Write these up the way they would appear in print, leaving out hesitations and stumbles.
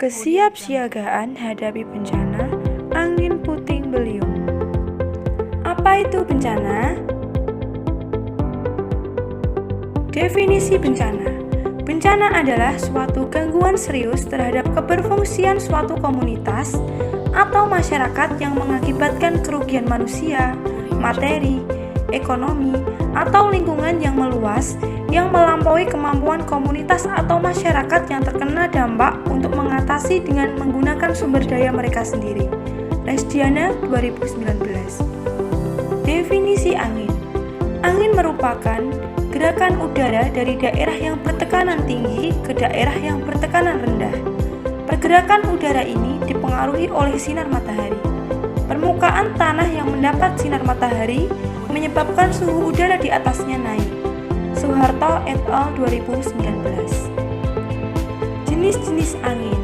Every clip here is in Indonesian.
Kesiapsiagaan hadapi bencana, angin puting beliung. Apa itu bencana? Definisi bencana. Bencana adalah suatu gangguan serius terhadap keberfungsian suatu komunitas atau masyarakat yang mengakibatkan kerugian manusia, materi, ekonomi, atau lingkungan yang meluas yang melampaui kemampuan komunitas atau masyarakat yang terkena dampak untuk mengatasi dengan menggunakan sumber daya mereka sendiri. Lesdiana 2019. Definisi angin. Angin merupakan gerakan udara dari daerah yang bertekanan tinggi ke daerah yang bertekanan rendah. Pergerakan udara ini dipengaruhi oleh sinar matahari. Permukaan tanah yang mendapat sinar matahari menyebabkan suhu udara di atasnya naik. Soeharto et al. 2019. Jenis-jenis angin.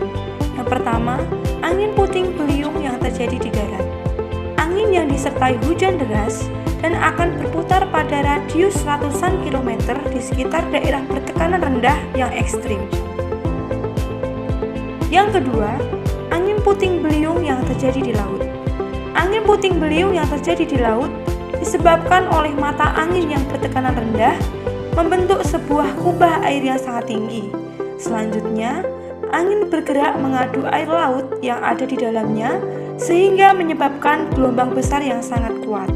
Yang pertama, angin puting beliung yang terjadi di darat. Angin yang disertai hujan deras dan akan berputar pada radius ratusan kilometer di sekitar daerah bertekanan rendah yang ekstrim. Yang kedua, angin puting beliung yang terjadi di laut. Angin puting beliung yang terjadi di laut disebabkan oleh mata angin yang bertekanan rendah membentuk sebuah kubah air yang sangat tinggi. Selanjutnya, angin bergerak mengadu air laut yang ada di dalamnya sehingga menyebabkan gelombang besar yang sangat kuat.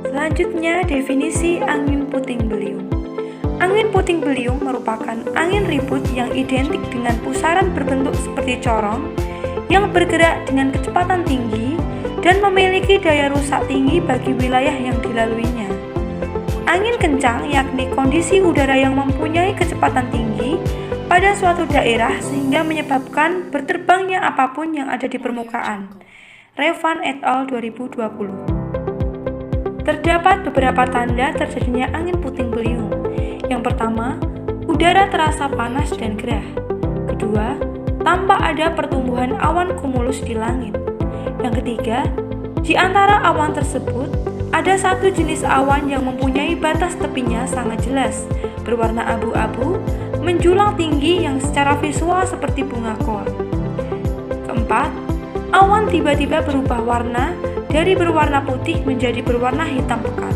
Selanjutnya, definisi angin puting beliung. Angin puting beliung merupakan angin ribut yang identik dengan pusaran berbentuk seperti corong yang bergerak dengan kecepatan tinggi dan memiliki daya rusak tinggi bagi wilayah yang dilaluinya. Angin kencang yakni kondisi udara yang mempunyai kecepatan tinggi pada suatu daerah sehingga menyebabkan berterbangnya apapun yang ada di permukaan. Revan et al. 2020. Terdapat beberapa tanda terjadinya angin puting beliung. Yang pertama, udara terasa panas dan gerah. Kedua, tampak ada pertumbuhan awan kumulus di langit. Yang ketiga, di antara awan tersebut, ada satu jenis awan yang mempunyai batas tepinya sangat jelas, berwarna abu-abu, menjulang tinggi yang secara visual seperti bunga kol. Keempat, awan tiba-tiba berubah warna dari berwarna putih menjadi berwarna hitam pekat.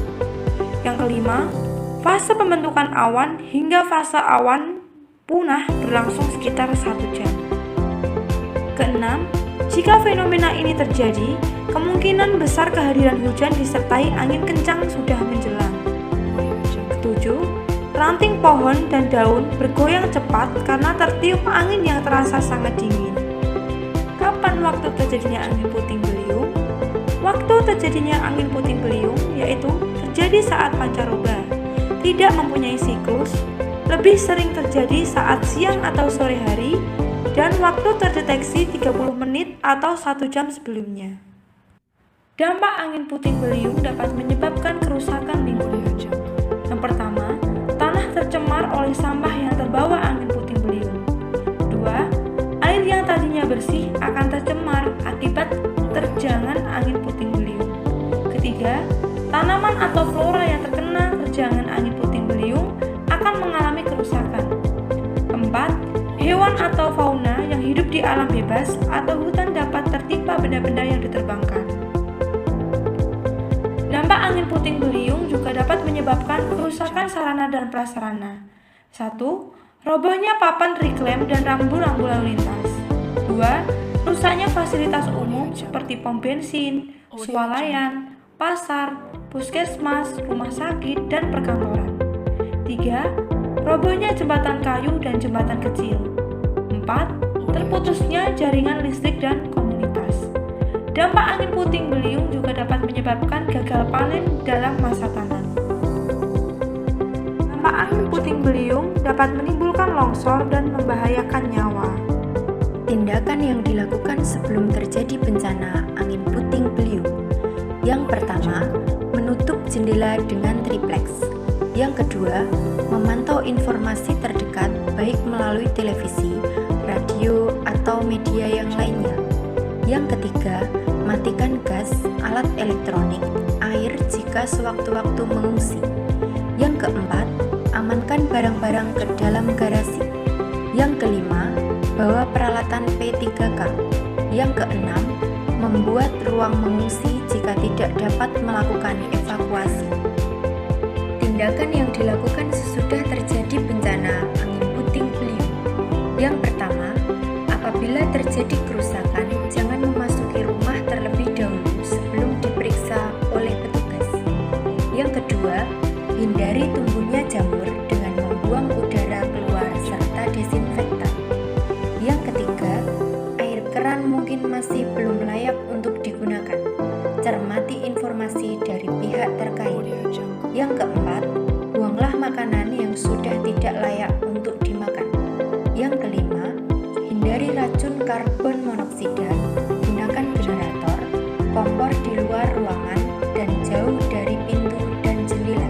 Yang kelima, fase pembentukan awan hingga fase awan punah berlangsung sekitar 1 jam. Keenam, jika fenomena ini terjadi, kemungkinan besar kehadiran hujan disertai angin kencang sudah menjelang. Ketujuh, ranting pohon dan daun bergoyang cepat karena tertiup angin yang terasa sangat dingin. Kapan waktu terjadinya angin puting beliung? Waktu terjadinya angin puting beliung yaitu terjadi saat pancaroba, tidak mempunyai siklus, lebih sering terjadi saat siang atau sore hari, dan waktu terdeteksi 30 menit atau 1 jam sebelumnya. Dampak angin puting beliung dapat menyebabkan kerusakan lingkungan. Yang pertama, tanah tercemar oleh sampah yang terbawa angin puting beliung. Kedua, air yang tadinya bersih akan tercemar akibat terjangan angin puting beliung. Ketiga, tanaman atau flora yang terkena terjangan angin puting beliung akan mengalami kerusakan. Keempat, hewan atau fauna yang hidup di alam bebas atau hutan dapat tertimpa benda-benda yang diterbangkan. Dampak angin puting beliung juga dapat menyebabkan kerusakan sarana dan prasarana. 1. Robohnya papan reklame dan rambu-rambu lalu lintas. 2. Rusaknya fasilitas umum seperti pom bensin, swalayan, pasar, puskesmas, rumah sakit, dan perkantoran. 3. Robohnya jembatan kayu dan jembatan kecil. 4. Terputusnya jaringan listrik dan komunitas. Dampak angin puting beliung juga dapat menyebabkan gagal panen dalam masa tanam. Dampak angin puting beliung dapat menimbulkan longsor dan membahayakan nyawa. Tindakan yang dilakukan sebelum terjadi bencana angin puting beliung. Yang pertama, menutup jendela dengan triplex. Yang kedua, memantau informasi terdekat baik melalui televisi, radio, atau media yang lainnya. Yang ketiga, matikan gas, alat elektronik, air jika sewaktu-waktu mengungsi. Yang keempat, amankan barang-barang ke dalam garasi. Yang kelima, membawa peralatan P3K. Yang keenam, membuat ruang mengungsi jika tidak dapat melakukan evakuasi. Tindakan yang dilakukan sesudah terjadi bencana angin puting beliung. Yang pertama, apabila terjadi kerusakan, jangan memasuki rumah terlebih dahulu sebelum diperiksa oleh petugas. Yang kedua, hindari tumbuhnya jamur dengan membuang udara keluar serta desinfektan. Yang ketiga, air keran mungkin masih belum layak untuk digunakan. Cermati informasi dari pihak terkait. Yang keempat, buanglah makanan yang sudah tidak layak untuk dimakan. Yang kelima, hindari racun karbon monoksida, gunakan generator, kompor di luar ruangan, dan jauh dari pintu dan jendela.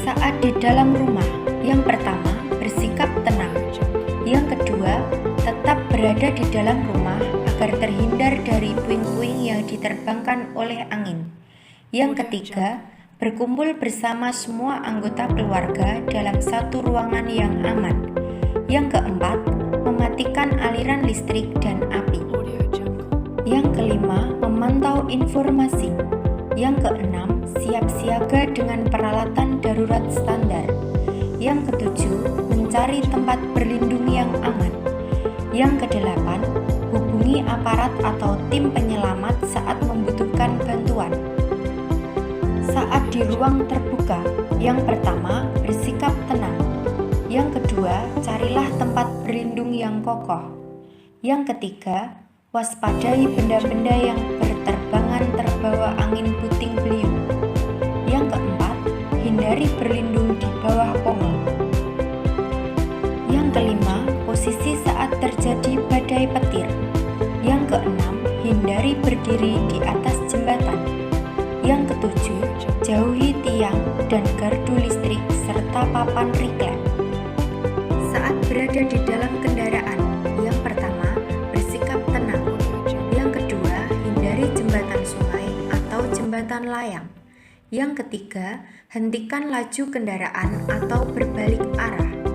Saat di dalam rumah, yang pertama, bersikap tenang. Yang kedua, tetap berada di dalam rumah agar terhindar dari puing-puing yang diterbangkan oleh angin. Yang ketiga, berkumpul bersama semua anggota keluarga dalam satu ruangan yang aman. Yang keempat, mematikan aliran listrik dan api. Yang kelima, memantau informasi. Yang keenam, siap siaga dengan peralatan darurat standar. Yang ketujuh, mencari tempat berlindung yang aman. Yang kedelapan, hubungi aparat atau tim penyelamat saat membutuhkan bantuan. Saat di ruang terbuka, yang pertama, bersikap tenang. Yang kedua, carilah tempat berlindung yang kokoh. Yang ketiga, waspadai benda-benda yang berterbangan terbawa angin puting beliung. Yang keempat, hindari berlindung di bawah pohon. Yang kelima, posisi saat terjadi badai petir. Yang keenam, hindari berdiri di atas jembatan. Yang ketujuh, jauhi tiang dan gardu listrik serta papan riklem. Saat berada di dalam kendaraan, yang pertama, bersikap tenang. Yang kedua, hindari jembatan sungai atau jembatan layang. Yang ketiga, hentikan laju kendaraan atau berbalik arah.